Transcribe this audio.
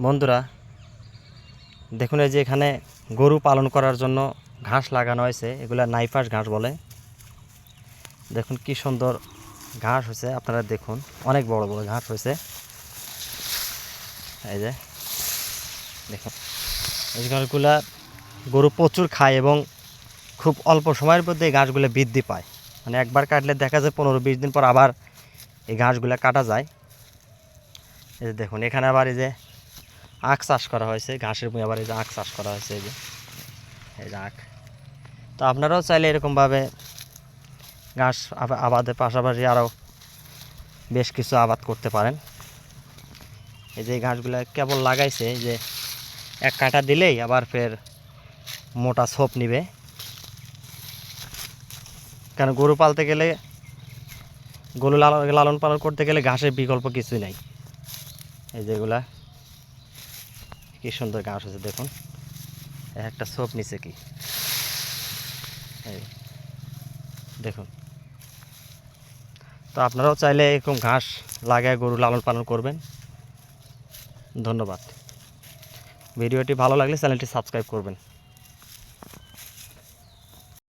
বন্ধুরা দেখুন, এই যে এখানে গরু পালন করার জন্য ঘাস লাগানো হয়েছে। এগুলা নাইপাস ঘাস বলে। দেখুন কি সুন্দর ঘাস হয়েছে, আপনারা দেখুন অনেক বড় বড় ঘাস হয়েছে। এই যে দেখুন, এই ঘাসগুলা গরু প্রচুর খায় এবং খুব অল্প সময়ের মধ্যে এই ঘাসগুলো বৃদ্ধি পায়। মানে একবার কাটলে দেখা যায় 15-20 দিন পর আবার এই ঘাসগুলো কাটা যায়। এই যে দেখুন, এখানে আবার এই যে আখ চাষ করা হয়েছে, ঘাসের ভূমি আবার এই যে আখ চাষ করা হয়েছে। এই যে আখ। তো আপনারাও চাইলে এরকমভাবে ঘাস আবাদের পাশাপাশি আরও বেশ কিছু আবাদ করতে পারেন। এই যে ঘাসগুলো কেবল লাগাইছে, এই যে এক কাটা দিলেই আবার ফের মোটা ছোপ নিবে। কারণ গরু পালতে গেলে, গরু লালন পালন করতে গেলে ঘাসের বিকল্প কিছুই নাই। এই যেগুলা কি সুন্দর ঘাস হয়েছে দেখুন, একটা ছোপ নিচে কি এই দেখুন। তো আপনারাও চাইলে এরকম ঘাস লাগায় গরু লালন পালন করবেন। ধন্যবাদ। ভিডিওটি ভালো লাগলে চ্যানেলটি সাবস্ক্রাইব করবেন।